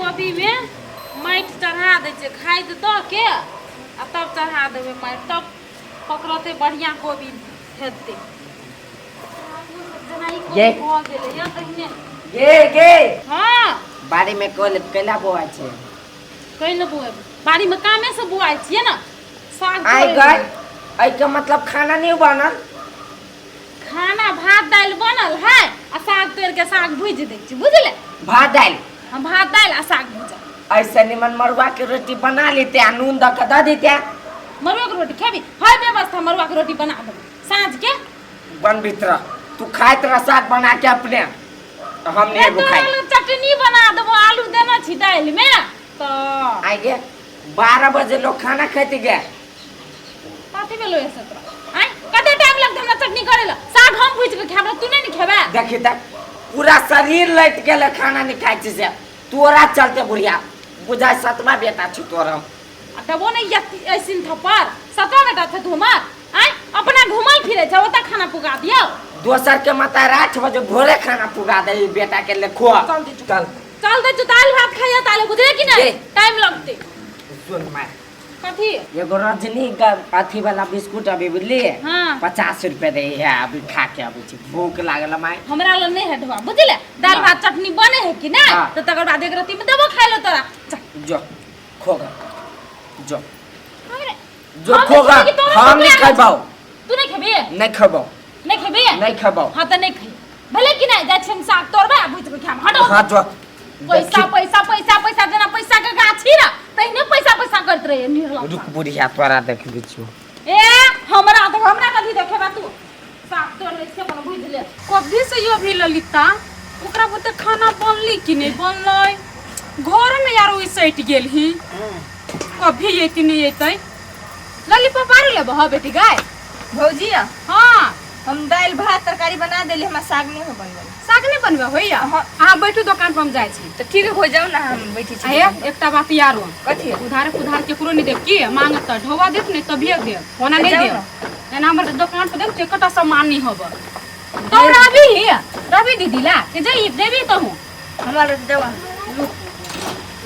कोबी में माटि चढ़ा दै छै खाद दऽ के आ तब चढ़ा देबै माटि तब पकड़ते बढ़िया कोबी हेतै जेना ई कोबी भऽ गेलै पहिने गे हाँ बाड़ी में कैला बोआ छै कैले बोए बाड़ी में कामे से बुआई छियै ना साग आई गई आई का मतलब खाना नहीं बनल खाना भात दाल बनल है आ साग तोड़ के साग भूज दै छी बुझले भात दाल हम भात दाल आ साग भूजा ऐसे निमन मरुआ के रोटी बना लेते आ नून द के द देते मरुआ के रोटी खेबी है व्यवस्था मरुआ के रोटी बना देबै साँझ के बन भीतर तू खाइत रह साग बना के अपने हम नहीं एगो खाई चटनी बना देबो आलू देना छी दाल में तो आई गे 12 बजे लोग खाना खाते गे पाती में लोए 17 आई कते टाइम लगते हमरा चटनी करे ला साग हम भूज के खाबो तू नहीं खेबे देखी त पूरा शरीर लट गेले खाना नहीं खाइ छी से तोरा चलते बुढ़िया बुझाय सतमा बेटा छी तोरा तबो नहीं ऐसिन थपर सतमा बेटा थे तुमार आई अपना घुमल फिरे छ ओता खाना पुगा दियो दोसर के माता 8 बजे भोरे खाना पुगा दे बेटा के ले खो चल दे जो दाल भात खाइया ताले बुझले कि नहीं टाइम लगते सुन माय कथी एगो रजनी का अथी वाला बिस्कुट अभी बुझली हां 50 रुपए दे है अभी खा के अभी छी भूख लागल माय हमरा ल नहीं हटवा बुझले दाल भात चटनी बने है कि ना तो तकर बाद एक रत्ती में देबो खाइ लो तोरा जो खोगा जो खोगा हम नहीं खाबो तू नहीं खेबे नहीं खाबो नहीं खेबे हां त नहीं खाई भले कि नहीं जा छम साग तोरबे बुझ के खाम हटो हां जो पैसा देना पैसा के गाछी ना तइने पैसा करत रहे निरला रुक बुढ़िया तोरा देख बिछु ए हमरा कथी देखेबा तू साग तोड़ ले से अपन बुझ ले कभी से यो भी ललिता ओकरा बते खाना बनली कि नहीं बनलै घर में यार ओइ सट गेल ही कभी ये कि नहीं एतै ललिपा पारी ले बह बेटी गाय भौजी हां हम दाल भात तरकारी बना देली हमरा साग नहीं हो बनल साग नहीं बनबे होइया हां बैठू दुकान पर हम जाय छी तो ठीक है हो जाओ ना हम बैठी छी आया एकटा बात यारो कथि उधार केकरो नहीं देब की मांगत त ढोवा देत नहीं तभिए देब होना नहीं देब एना हमर दुकान पर देख एकटा सामान नहीं होब तो रवि दीदी ला के जई देबी तो हूं हमार देवा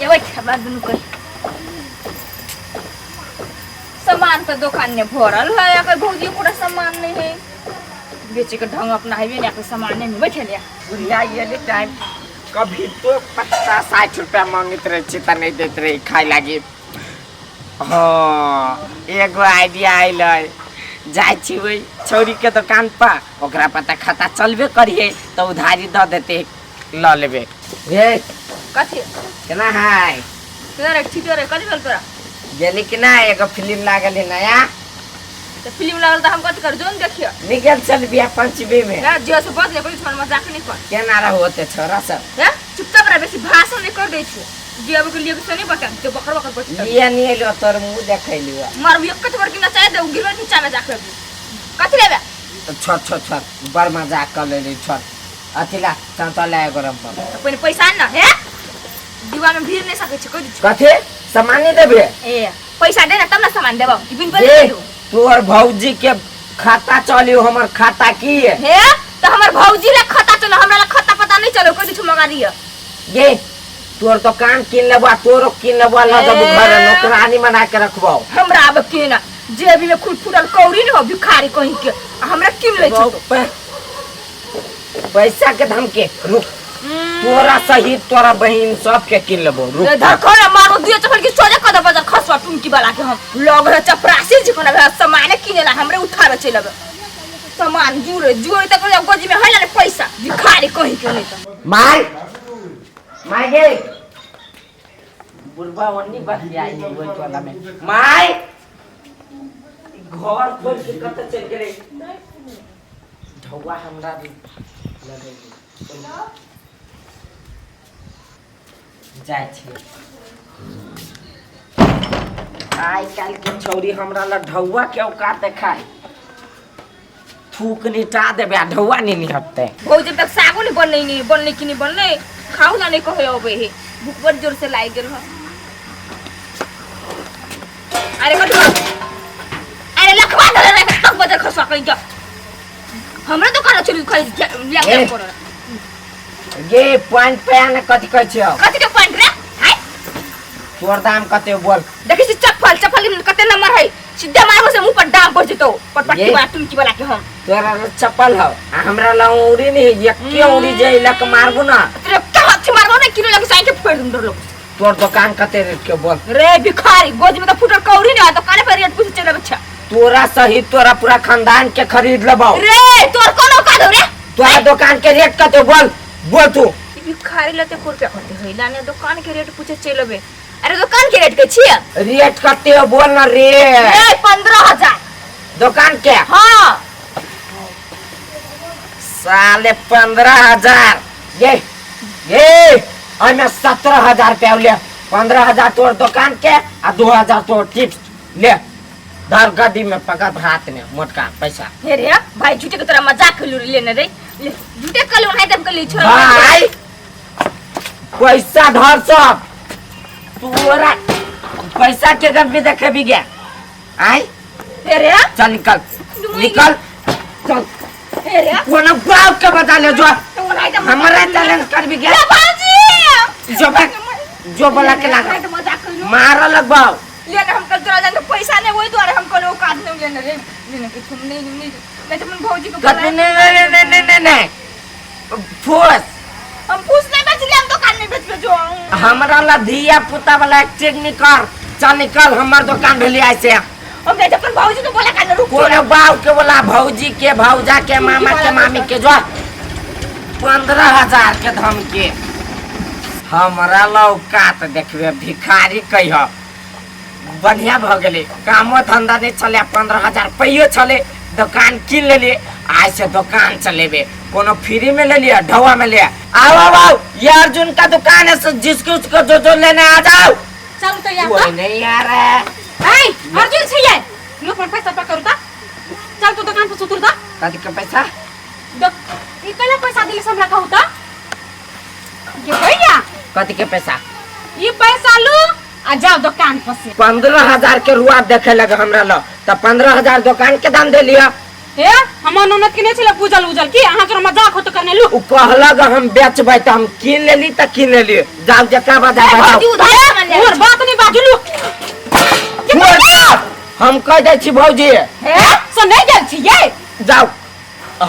ये बैठ बात दुनु कर सामान तो दुकान में भरल है अगर भौजी पूरा सामान नहीं है बेचे के ढंग अपना है ना कोई सामान नहीं बैठे लिया बुढ़िया ये टाइम कभी तो 50-60 रुपया मांगत रहे छी त नहीं देत रहे खाए लागी हां एगो आइडिया आइलै जाय छी वही छौरी के दुकान पर ओकरा पता खाता चलबे करिए तो उधारी द देते ल लेबे ए कथि केना है तोरा ठीक रे कथि बोल तोरा गेली कि ना एगो फिल्म लागल है नया तो फिल्म लागल त हम कथि कर जोन देखियो निकल चल बिया पंचमी में ना जो से बस ले कोई छोड़ मजाक नहीं कर केना रह होते छोरा सब है चुपचाप रह बेसी भाषण नहीं कर दै छी दियाब के लिए कुछ नहीं बता तो बकर बैठ लिया नहीं लो तोर मुंह देखैलियो मार एक कत बार कि ना चाहे दे गिरो नीचा में जाके कथि लेबे छोट बड़ मजाक कर ले छोट अथिला चंतला गरम पर तो पहले पैसा न है दीवार में भीड़ नहीं सके छ कोई कथि सामान नहीं देबे ए पैसा दे ना तब ना सामान देबो बिन पर तोर भौजी के खाता चलियो हमर खाता की है तो हमर भौजी ला खाता चलो हमरा ला खाता पता नहीं चलो कोई मंगा दिया ये तोर दुकान किन लेबा तोरो किन लेबा ल जब घर नौकरानी बना के रखबो हमरा अब के ना जेबी में खुटफुटल कौड़ी न हो भिखारी कहीं के हमरा किन ले छ पैसा के धमके रुक तोरा सहित तोरा बहिन सब के किन लेबो रुक धरखोर मारो दिए चपल की सोजा कद बाजार खसवा टुंकी वाला के हम लोग रे चपरासी जी कोना सामान किनेला हमरे उठावे चलबे सामान जुरे तक गोजी में हला पैसा भिखारी कहीं के नहीं त माय गे बुढ़वा वन्नी बात आई होय तोला में माय घर खोल के कत चल गेले ढौवा हमरा भी लगे जाय छै आइ काल के छौरी हमरा ल ढौवा के औकात देखाय थूक निटा देबे ढौवा नहीं हटते वो जब तक सागो नहीं बनले कि नहीं बनले खाऊ ना नहीं कहे होबे हे भूख बड़ जोर से लाई गेल ह अरे कत अरे लखवा धरे रे तक बजे खसवा कहीं जा हमरा दुकान चली खाई ले गेल पर ये पॉइंट पे आने कथि कहै छियो कथि के पॉइंट रे हाय तोर दाम कते बोल। देखी छी चप्पल कते नंबर है सीधे मारबो से मुंह पर दाम पड़ जतो पटपटी ये- वाला टुनकी वाला के हम तोरा ला चप्पल हो आ हमरा ला औरी नहीं एके औरी जे लक मारबो ना। तेरे के हाथ मारबो ना किलो लगे साइके फेर दूं डर लोग तोर दुकान कते रेट के बोल। रे भिखारी गोद में तो फुटल कौड़ी ना तो काने पे रेट पूछ चले बच्चा तोरा सही तोरा पूरा खानदान के खरीद लेबो। रे तोर कोनो का दो रे तोरा दुकान के रेट कते बोल बोल तू। भिखारी लते को रुपया होते है लाने दुकान के रेट पूछे चलबे अरे दुकान के रेट के छिया रेट कते हो बोल ना रे। रे 15,000 दुकान के हां साले 15,000 ये हमें 17,000 रुपया ले 15,000 तोर दुकान के आ 2,000 तोर टिप्स ले धर गद्दी में पकड़ हाथ में मोटका पैसा। हे रे भाई झूठे के तोरा मजाक कर लेने रे ले झूठे कर लो नहीं तब कर ली छोड़ भाई पैसा धर सब तोरा पैसा के गद्दी देखे भी गया आई हे रे चल निकल निकल चल हे रे कोनो बाप के बता ले जो हमारा चैलेंज कर भी गया बाजी जो बोला के लगा मजाक कर लो मारा लगवाओ लेने हम कल तोरा जान पैसा नहीं वही द्वारा हम कल औकात नहीं लेने रे लेने के तुम नहीं तो मन भौजी को कते नहीं फूस हम पूछ नहीं बेच ले हम दुकान में बेच जो हमरा ला धिया पुता वाला एक्टिंग नहीं कर चल निकल हमार दुकान ढली ऐसे हम नहीं अपन भौजी तो बोला कान रुक कोनो बाव के बोला भौजी के भौजा के मामा के मामी के जो 15,000 के धमकी हमरा लौकात देखबे भिखारी कहियो बढ़िया भ गेले कामो धंधा नहीं चले 15,000 पैयो चले दुकान किन लेली आज से दुकान चलेबे कोनो फ्री में ले लिया ढवा में ले आओ आओ आओ ये अर्जुन का दुकान है जिसको उसको जो लेने आ जाओ। चल तो यार कोई नहीं आ रहा है। ए अर्जुन से ये लो पर पैसा पकड़ दा चल तू दुकान पे सुतर दा कथी के पैसा ई कला पैसा दिले से हमरा कहूता ये भैया कथी के पैसा ये पैसा लो आ जाओ दुकान पर से 15,000 के रुआ देखे लगे हमरा लो तो 15,000 दुकान के दाम दे लिया। हे हमर ननद के नहीं छले पूजल उजल की अहाँ के मजाक हो तो करने लो उ कहलग हम बेचबै त हम किन लेली त किन लेली जाओ जका बजा भौजी उधार सामान ले और बात नहीं बाजू लो हम कह दे छी भौजी हे से नहीं गेल छी ये जाओ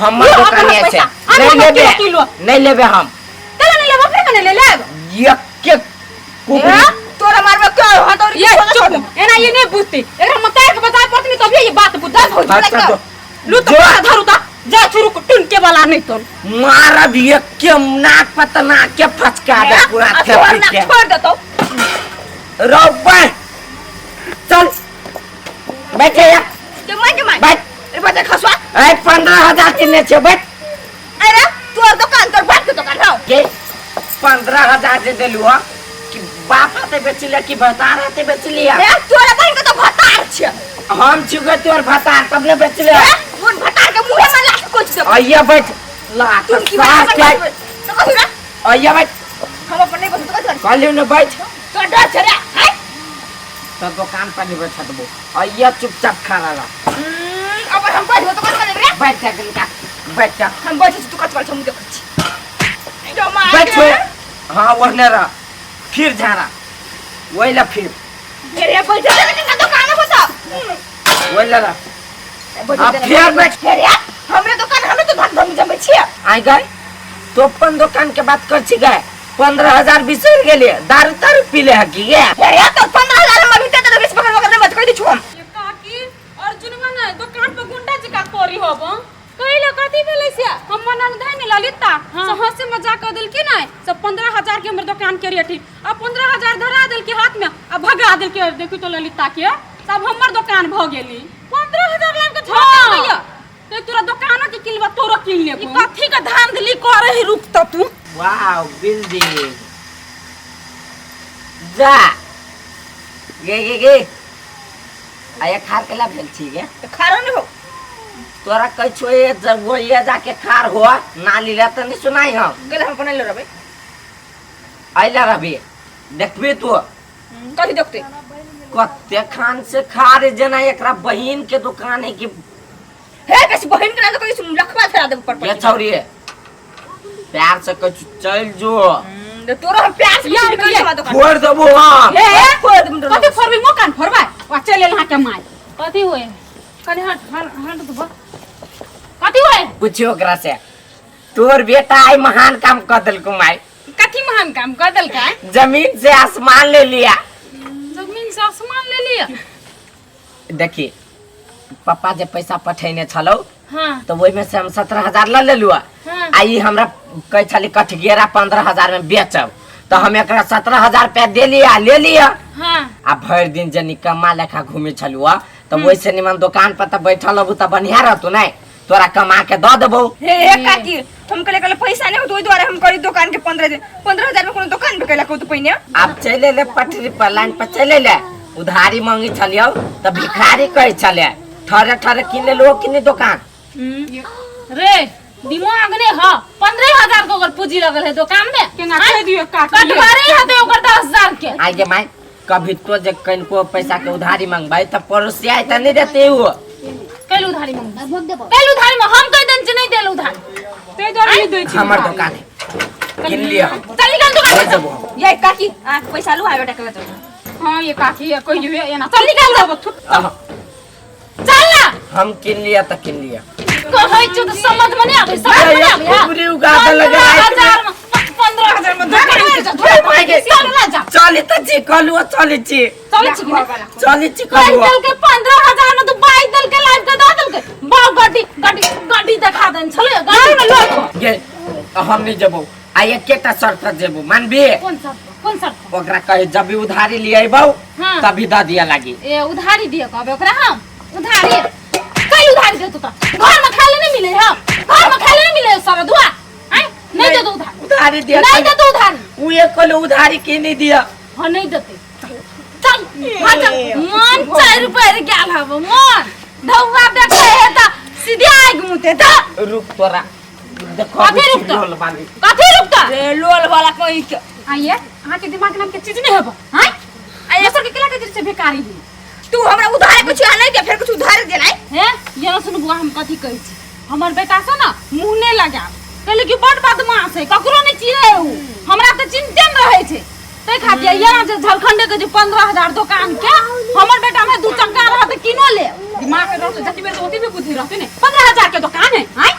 हमर लो, दुकान अपना है से पैसा। नहीं अपना लेबे किलो। नहीं लेबे हम चल नहीं लेबो फिर कने ले ले एक के कुकुरी तोरा मारबे क्यों हाथ और ये चुप एना ये नहीं बुझती एकरा मतार के बताए पड़ती तभी ये बात बुझा अच्छा तो लो तो पैसा धरू ता जा शुरू को टुन के वाला नहीं तो मारब एक के नाक पतना के फचका दे पूरा थेपी के छोड़ दे तो रोबे चल बैठे या के मार बैठ अरे बता खसवा ए 15,000 किने छे बैठ अरे तोर दुकान तोर बाप के दुकान हो के 15,000 दे देलु हो कि बाप आते बेचले कि भतार आते बेचली ए तोरा बहन के तो भतार छ हम चुगे तोर भतार तब ने बेचले उन भतार के मुंह में लाख कुछ दे आइया बैठ ला तुम की सास बात के तो कहू ना आइया बैठ हम अपन नहीं बता तो कलियो ने बैठ तो डर छरे है तो दुकान पर नहीं बैठा दबो आइया चुपचाप खा ला अब हम बैठ तो कर रे बैठ जा गलिका बैठ जा हम बैठ तू कच वाला हम देखछ जो मार बैठ छोड़ हां वहने रहा फिर जा रहा वहीला फिर मेरे बैठ जा के दुकान बता वहीला रहा अब फिर बैठ अरे हमरे दुकान हमें तो धन धन जमे छिया आई गए तो अपन दुकान के बात कर छी गए 15,000 बिसर गेले दारू तारू पीले हकी गे अरे तो 15,000 में भी तो 20 पकड़ मत कह दी छु हम ये काकी अर्जुनवा ना दुकान पे गुंडा चिका कोरी होबो कइलो कथि भेलै से हम मनन धैन ललिता से हंसी मजाक कर देल की नहीं सब 15,000 के हमर दुकान के रेट अब 15,000 धरा देल के हाथ में अब भगा देल के देखि तो ललिता के सब हमर दुकान भ गेली 15,000 लान के छोड़ भैया ते तोरा दुकान के किलवा तोरो किन लेबो ई कथि के धांधली करे ही रुक त तू वाओ बिल्डिंग जा गे आया खार के ला भेल छी गे खारो नहीं हो तोरा कह छो ये जब वो ये जाके खार हो ना लीला त नहीं सुनाई हम गले हम अपन ले रबे आइला रबी देखबे तू कथि देखते कते खान से खार जना एकरा बहिन के दुकान है कि हे कैसे बहन के ना तो कोई सुन रखवा फेरा दे ऊपर ये छौरी है प्यार से कछ चल जो तोरा हम प्यार से यार हां दुकान फोड़ देबो हां ए फोड़ दम कथी फोड़बी मकान फोड़बा वा चले लहा के माय कथी होए कनी हट तो कथी होए पूछियो ओकरा से तोर बेटा आई महान काम कर देलको माई कथी महान काम कर देल का जमीन से आसमान ले लिया। जमीन से आसमान ले लिया। देखी पापा जे पैसा पठेने छलो हाँ तो वही में से हम 17,000 ले लेलुआ। हाँ। आई हमरा कह छली कठगेरा 15,000 में बेचब तो हम एकरा 17,000 रुपया दे लिया ले लिया। हाँ आ भर दिन जे निकम्मा लेखा घूमे छलुआ तो वैसे निमन दुकान पर तो बैठल हबू तो बढ़िया रहतू नहीं तोरा कमा के दे देबो। हे काकी हम कले पैसा नहीं हो तो ओइ द्वारा हम करी दुकान के 15,000 में कोनो दुकान पे कला को तो पहिने अब चले ले पटरी पर लाइन पर चले ले उधारी मांगी छलियो तो भिखारी कहे छले ठरे ठरे किन ले लो किन दुकान रे दिमाग ने हाँ 15,000 को अगर पूंजी लगल है दुकान में केना कह दियो काट कटवारे है तो ओकर 10,000 के आगे माई कभी तो जे कनको पैसा के उधारी मांगबाई तो पड़ोसिया त नहीं देते हो कैल उधारी मांग कैल उधारी में हम कह देन नहीं देल उधारी ते द्वारा नहीं दै छी हमर दुकान है किन लिया हम चल निकल ले दुकान जबो ये काकी आ पैसा लो आयो टकला तो हां ये काकी ये कोई ये ना चल निकल जाओ चल ना हम किन लिया त किन लिया कहै छु तो समझ में नहीं आवे समझ में नहीं आवे पूरी उगाता लगा 15,000 में दुकान में चल ना जा चली त जी कहलुआ चली छी चल छी चली छी बाई कहलुआ दल के 15,000 में तो बाई दल के लाइव के दे दल के बा गाड़ी दिखा देन छले गाड़ी में लोग ये हम नहीं जबो आ एकेटा शर्त जेबो मानबी कौन शर्त ओकरा कहे जब भी उधारी लिया बाऊ हाँ। तभी द दिया लागी ए उधारी दिए कहबे ओकरा हम उधारी कई उधारी दे तू त घर में खाले नहीं मिले हम घर में खाले नहीं मिले सारा दुआ हैं नहीं दे दो उधारी उधारी दिया नहीं दे दो उधारी उ एक कोलो उधारी के नहीं दिया हां नहीं देते चल मन 4 रुपए रे गेल हबो मन धौवा देखे है त सीधे आग मुते त रुक तोरा देखो कथी रुकता? लोल बाली कथी रुकता रे लोल वाला कोई के आइए अहाँ के दिमाग नाम के चीज नहीं है हैं आइए सर के केला के से बेकारी है तू हमरा उधार कुछ नहीं दे फिर कुछ उधार देलाई हे ये सुन बुआ हम कथी कहै छी हमर बेटा से ना मुंह ने लगा कहले कि बड़ बदमाश है ककरो नहीं चिन्हे उ हमरा त चिंते न रहे छै तै खातिर यहाँ जे झारखंड के जे 15,000 दुकान के हमर बेटा में दू चक्का रहत किनो ले दिमाग में रहते जति में होती भी बुद्धि रहते ने 15,000 के दुकान है हैं